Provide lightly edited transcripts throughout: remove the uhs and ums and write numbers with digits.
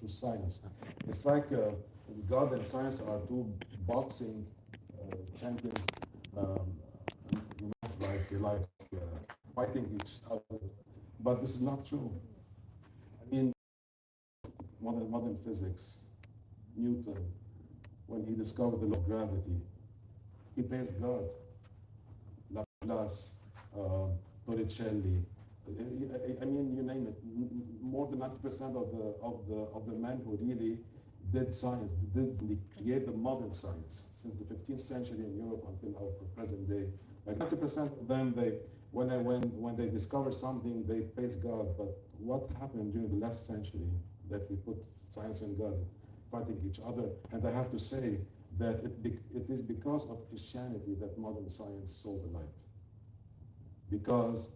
through science. It's like God and science are two boxing champions, um, like fighting each other. But this is not true. I mean, modern physics, Newton, when he discovered the law of gravity, he praised God. Laplace, Torricelli. I mean, you name it. More than 90% of the men who really did science, did create the modern science since the 15th century in Europe until our present day. Like 90% of them, when they discover something, they praise God. But what happened during the last century that we put science and God fighting each other? And I have to say that it is because of Christianity that modern science saw the light. Because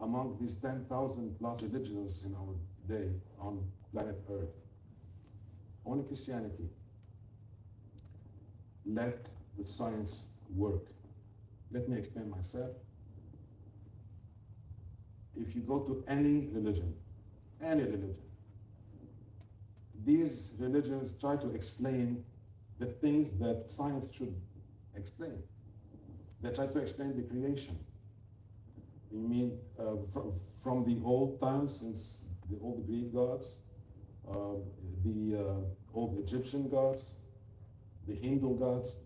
among these 10,000 plus religions in our day on planet Earth, only Christianity let the science work. Let me explain myself. If you go to any religion, these religions try to explain the things that science should explain. They try to explain the creation. You mean from the old times, since the old Greek gods, the old Egyptian gods, the Hindu gods,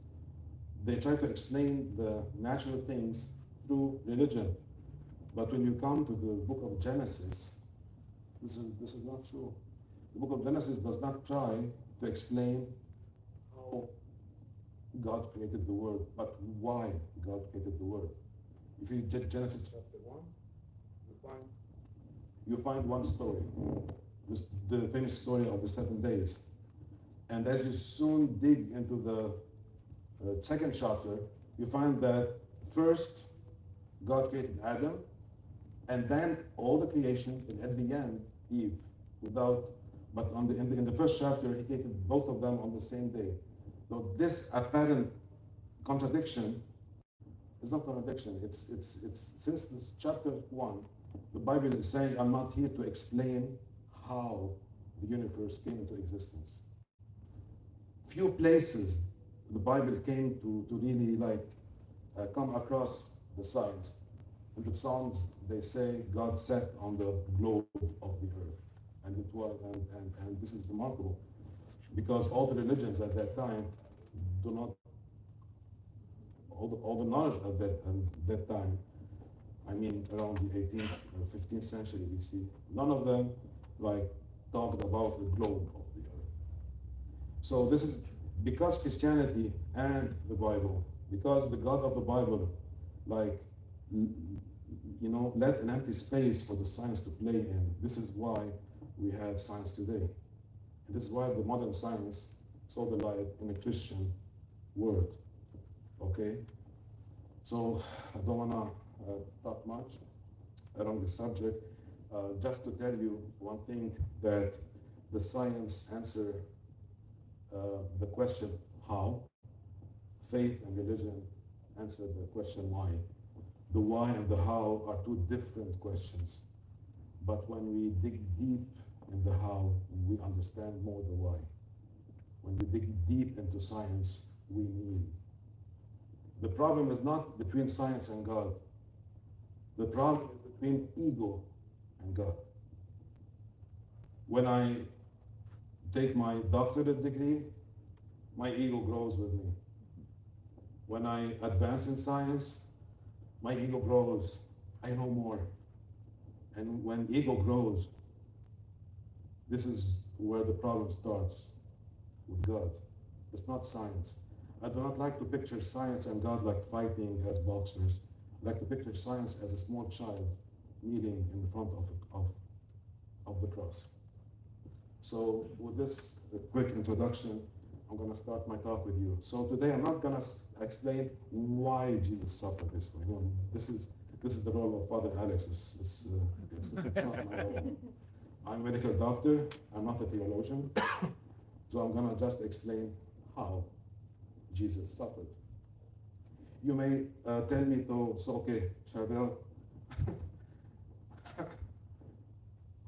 they try to explain the natural things through religion. But when you come to the book of Genesis, this is not true. The book of Genesis does not try to explain how God created the world, but why God created the world. If you read Genesis chapter 1, you find one story, the famous story of the 7 days. And as you soon dig into the second chapter, you find that first God created Adam, and then all the creation, and at the end, Eve. But in the first chapter, he created both of them on the same day. So this apparent contradiction is not contradiction. It's since this chapter 1, the Bible is saying, I'm not here to explain how the universe came into existence. Few places the Bible came to really come across the science. In the Psalms, they say God sat on the globe of the earth. And this is remarkable because all the religions at that time do not, all the knowledge at that time, I mean around the 18th or 15th century BC, none of them talked about the globe of the earth. So this is because Christianity and the Bible, because the God of the Bible, let an empty space for the science to play in. This is why we have science today. And this is why the modern science saw the light in a Christian world. Okay? So I don't want to talk much around the subject. Just to tell you one thing, that the science answer the question how, faith and religion answer the question why. The why and the how are two different questions. But when we dig deep in the how, we understand more the why. When we dig deep into science, we need. The problem is not between science and God. The problem is between ego and God. When I take my doctorate degree, my ego grows with me. When I advance in science, my ego grows. I know more. And when ego grows, this is where the problem starts with God. It's not science. I do not like to picture science and God like fighting as boxers. I like to picture science as a small child kneeling in front of the cross. So with this quick introduction, I'm going to start my talk with you. So today I'm not going to explain why Jesus suffered this way. No, this is the role of Father Alex. It's not my role. I'm a medical doctor. I'm not a theologian. So I'm going to just explain how Jesus suffered. You may tell me, okay, Charbel,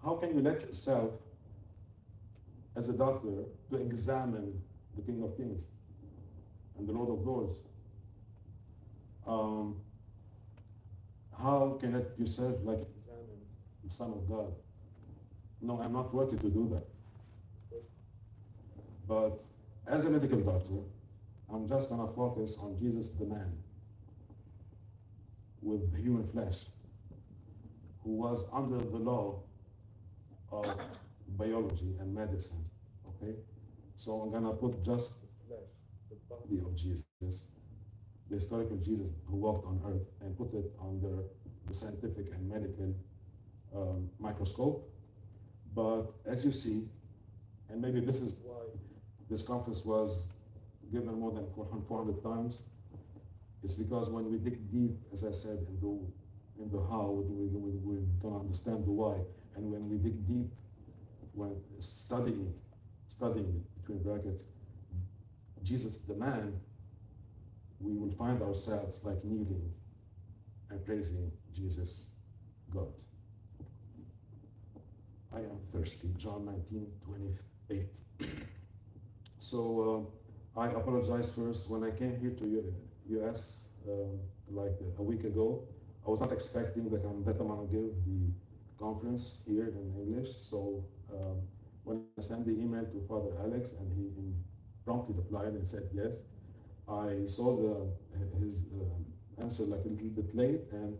how can you let yourself as a doctor to examine the King of Kings and the Lord of Lords. Um, how can it yourself like examine the Son of God? No, I'm not worthy to do that. But as a medical doctor, I'm just gonna focus on Jesus the man with human flesh, who was under the law of biology and medicine. Okay? So I'm gonna put just the flesh, the body of Jesus, the historical Jesus who walked on earth, and put it under the scientific and medical microscope. But as you see, and maybe this is why this conference was given more than 400 times, it's because when we dig deep, as I said, in the how, we're gonna understand the why. And when we dig deep, when studying between brackets, Jesus the man, we will find ourselves like kneeling and praising Jesus, God. I am thirsty, John 19:28. So I apologize first. When I came here to US like a week ago, I was not expecting that I'm gonna give the conference here in English. So when I sent the email to Father Alex and he promptly replied and said yes, I saw his answer like a little bit late, and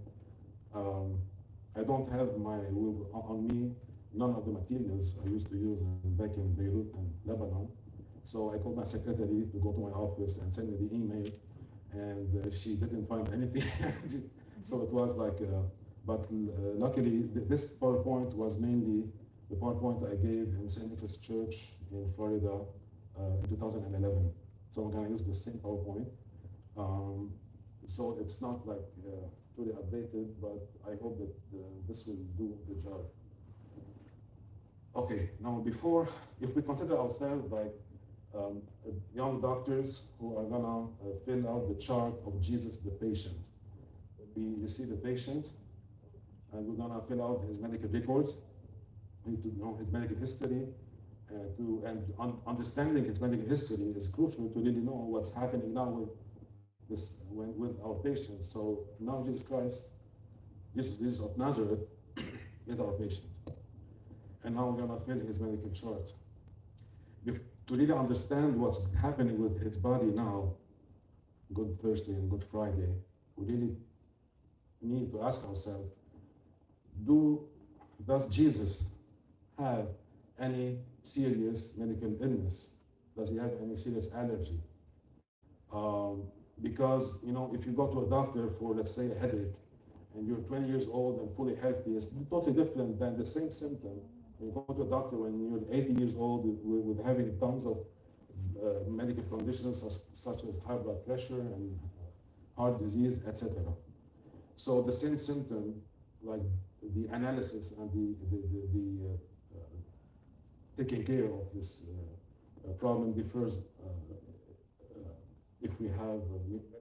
I don't have on me none of the materials I used to use back in Beirut and Lebanon. So I called my secretary to go to my office and send me the email, and she didn't find anything. So it was like, but luckily this PowerPoint was mainly the PowerPoint I gave in St. Nicholas Church in Florida in 2011. So I'm gonna use the same PowerPoint. So it's not like fully updated, but I hope that this will do the job. Okay, now if we consider ourselves like young doctors who are gonna fill out the chart of Jesus the patient. We receive the patient, and we're gonna fill out his medical records. We need to know his medical history, understanding his medical history is crucial to really know what's happening now with our patients. So now Jesus Christ, Jesus of Nazareth, is our patient, and now we're gonna fill his medical chart. To really understand what's happening with his body now, Good Thursday and Good Friday, we really need to ask ourselves, does Jesus have any serious medical illness? Does he have any serious allergy? Because, if you go to a doctor for, let's say, a headache, and you're 20 years old and fully healthy, it's totally different than the same symptom. You go to a doctor when you're 80 years old with having tons of medical conditions such as high blood pressure and heart disease, etc. So the same symptom, like the analysis and the taking care of this problem differs if we have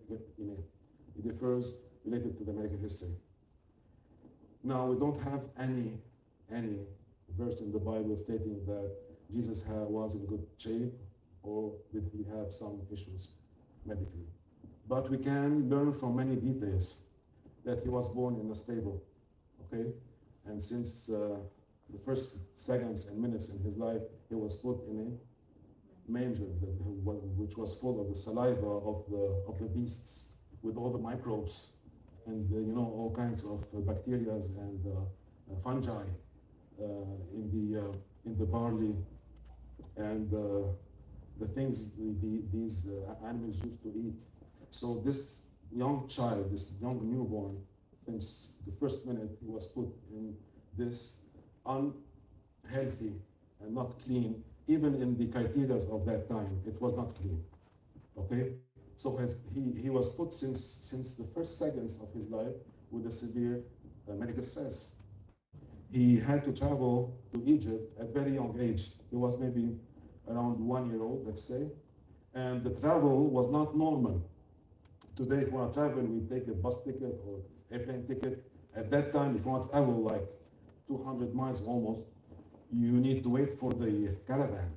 it differs related to the medical history. Now, we don't have any verse in the Bible stating that Jesus was in good shape, or did he have some issues medically. But we can learn from many details that he was born in a stable, okay? And since the first seconds and minutes in his life, he was put in a manger, which was full of the saliva of the beasts, with all the microbes and all kinds of bacteria and fungi in the barley and the things these animals used to eat. So this young child, this young newborn, since the first minute he was put in this unhealthy and not clean, even in the criteria of that time, it was not clean. Okay? So he was put since the first seconds of his life with a severe medical stress. He had to travel to Egypt at very young age. He was maybe around 1 year old, let's say, and the travel was not normal. Today, if you want to travel, we take a bus ticket or airplane ticket. At that time, if you want to travel like 200 miles almost, you need to wait for the caravan.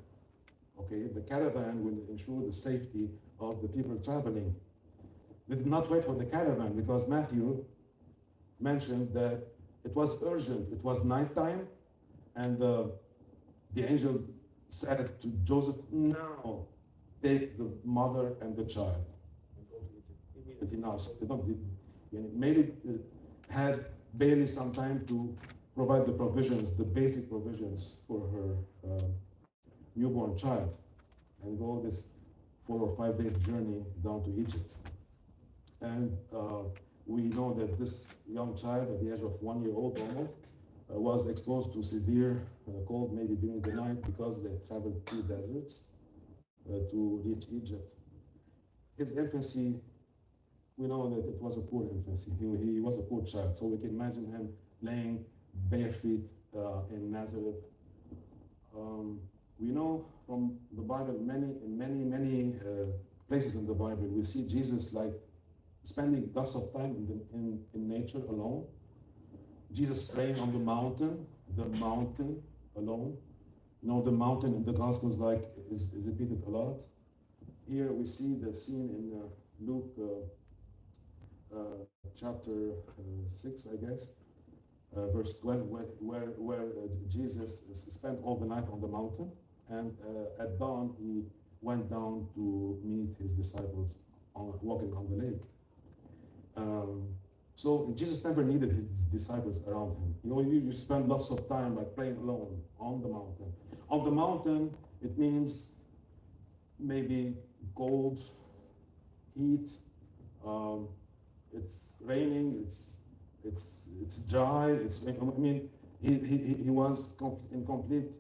Okay, the caravan will ensure the safety of the people traveling. They did not wait for the caravan because Matthew mentioned that it was urgent. It was nighttime, and the angel said to Joseph, "Now take the mother and the child and go to Egypt immediately now." So they don't. Maybe had barely some time to provide the provisions, the basic provisions for her newborn child, and go this 4 or 5 days journey down to Egypt. And we know that this young child, at the age of 1 year old almost, was exposed to severe cold, maybe during the night, because they traveled through deserts to reach Egypt. His infancy, we know that it was a poor infancy. He was a poor child, so we can imagine him laying bare feet in Nazareth. We know from the Bible, many places in the Bible, we see Jesus like spending lots of time in nature alone. Jesus praying on the mountain alone. You know, the mountain in the Gospels like is repeated a lot. Here we see the scene in Luke chapter 6, I guess, verse 12, where Jesus spent all the night on the mountain, and at dawn he went down to meet his disciples walking on the lake. So Jesus never needed his disciples around him. You know, you spend lots of time like praying alone on the mountain. On the mountain, it means maybe cold, heat. It's raining. It's dry. I mean, he was in complete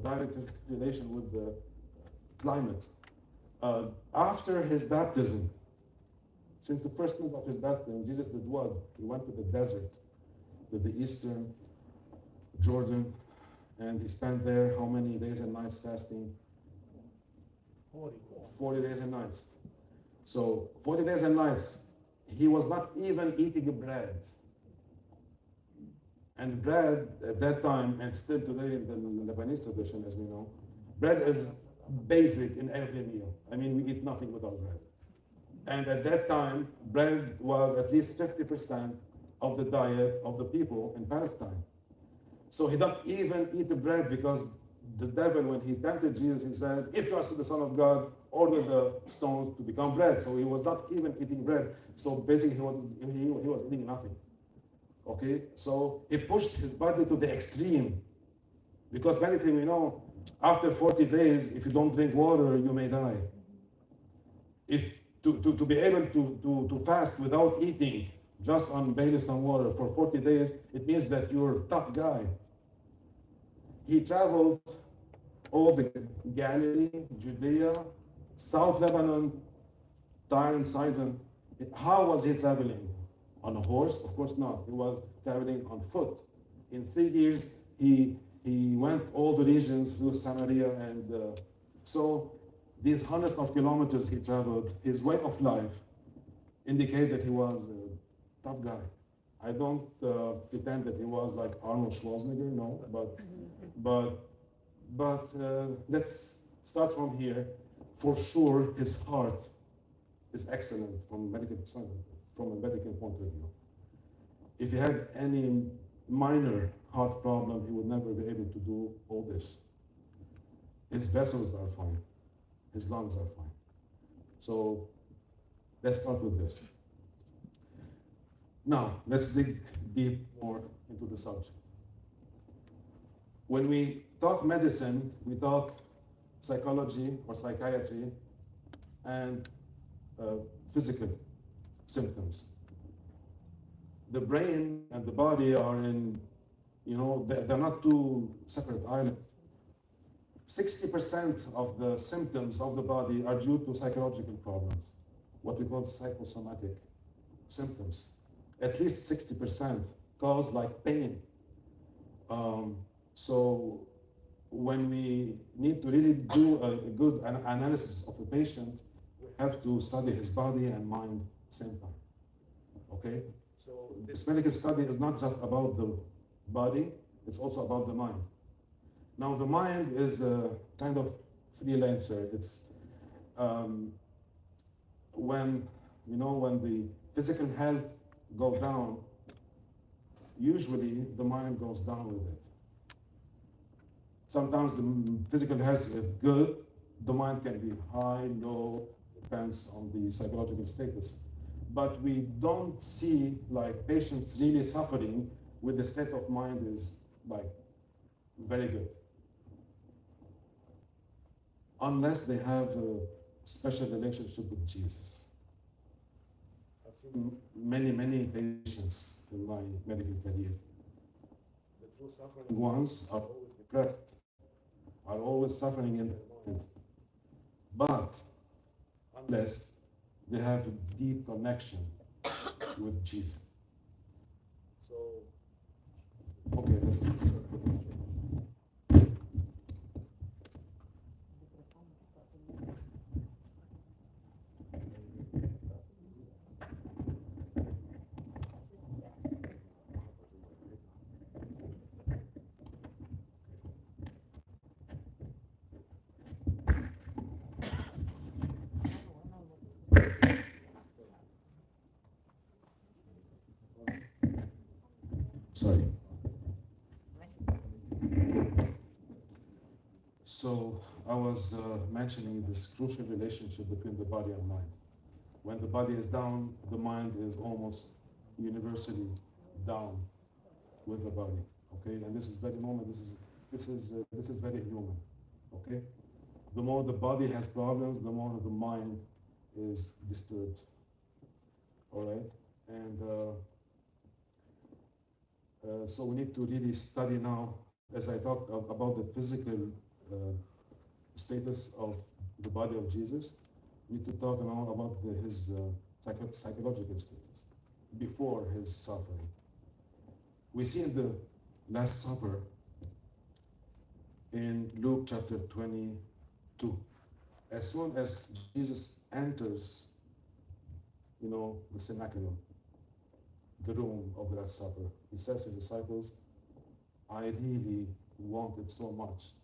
direct relation with the climate. After his baptism, since the first month of his baptism, Jesus did what? He went to the desert, to the eastern Jordan, and he spent there how many days and nights fasting? 40 days and nights. So 40 days and nights, he was not even eating bread. And bread at that time, and still today in the Lebanese tradition, as we know, bread is basic in every meal. I mean, we eat nothing without bread. And at that time, bread was at least 50% of the diet of the people in Palestine. So he don't even eat the bread because the devil, when he tempted Jesus, he said, "If you are the Son of God, order the stones to become bread." So he was not even eating bread. So basically, he was eating nothing. Okay, so he pushed his body to the extreme, because medically we know after 40 days, if you don't drink water, you may die. If to be able to fast without eating, just on barely some water for 40 days, it means that you're a tough guy. He traveled all the Galilee, Judea, South Lebanon, Tyre and Sidon. How was he traveling? On a horse? Of course not. He was traveling on foot. In 3 years, he went all the regions through Samaria, and so these hundreds of kilometers he traveled, his way of life indicate that he was a tough guy. I don't pretend that he was like Arnold Schwarzenegger, no, but let's start from here. For sure, his heart is excellent from a medical point of view. If he had any minor heart problem, he would never be able to do all this. His vessels are fine. His lungs are fine. So let's start with this. Now, let's dig deep more into the subject. When we talk medicine, we talk psychology or psychiatry and physical symptoms. The brain and the body are in, they're not two separate islands. 60% of the symptoms of the body are due to psychological problems, what we call psychosomatic symptoms. At least 60% cause like pain. So when we need to really do a good analysis of a patient, we have to study his body and mind at the same time. Okay? So this medical study is not just about the body, it's also about the mind. Now, the mind is a kind of freelancer. It's um, when, when the physical health goes down, usually the mind goes down with it. Sometimes the physical health is good, the mind can be high, low, depends on the psychological status. But we don't see like patients really suffering with the state of mind is like very good, unless they have a special relationship with Jesus. I've seen many patients in my medical career. The true suffering ones are always depressed, are always suffering in their mind. But unless they have a deep connection with Jesus. So, okay, let's. Sorry. So I was mentioning this crucial relationship between the body and mind. When the body is down, the mind is almost universally down with the body. Okay, and this is very normal. This is very human. Okay, the more the body has problems, the more the mind is disturbed. All right, and so we need to really study now, as I talked about the physical uh, status of the body of Jesus. We need to talk now about his psychological status before his suffering. We see in the Last Supper in Luke chapter 22. As soon as Jesus enters, the cenaculum, the room of the Last Supper, he says to his disciples, I really wanted so much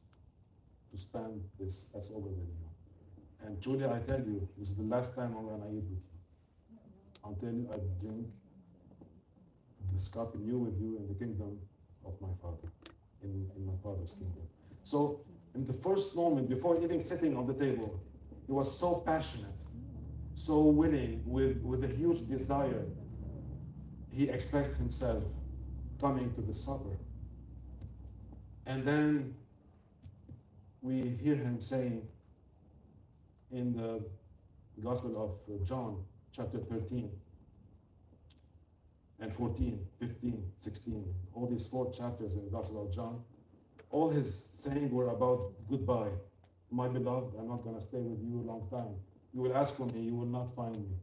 to spend this Passover with you. And truly, I tell you, this is the last time I'm going to eat with you. Until I drink this cup new with you in the kingdom of my Father, in my Father's kingdom. So, in the first moment, before even sitting on the table, he was so passionate, so willing, with a huge desire. He expressed himself coming to the supper. And then we hear him saying in the Gospel of John, chapter 13 and 14, 15, 16, all these 4 chapters in the Gospel of John, all his saying were about goodbye. My beloved, I'm not going to stay with you a long time. You will ask for me, you will not find me.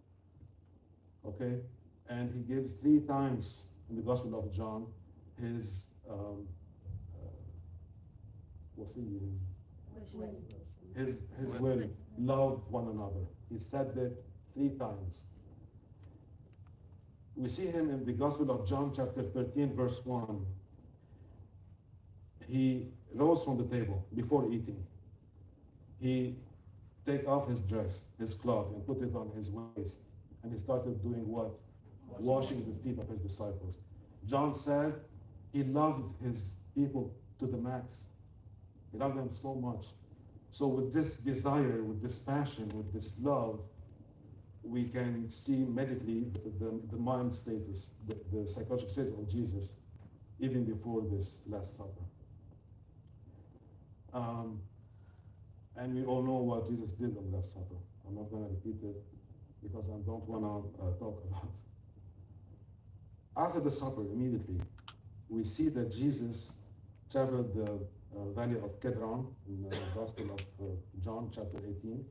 Okay? And he gives 3 times in the Gospel of John his, what's his will, love one another. He said that 3 times. We see him in the Gospel of John, chapter 13, verse 1. He rose from the table before eating. He take off his dress, his cloth, and put it on his waist. And he started doing what? Washing the feet of his disciples. John said he loved his people to the max. He loved them so much. So with this desire, with this passion, with this love, we can see medically the mind status, the psychological status of Jesus, even before this Last Supper. And we all know what Jesus did on the Last Supper. I'm not going to repeat it because I don't want to talk about it. After the supper, immediately, we see that Jesus traveled the valley of Kedron in the Gospel of John, chapter 18.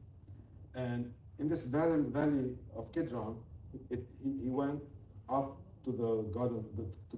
And in this valley of Kedron, he went up to the garden, to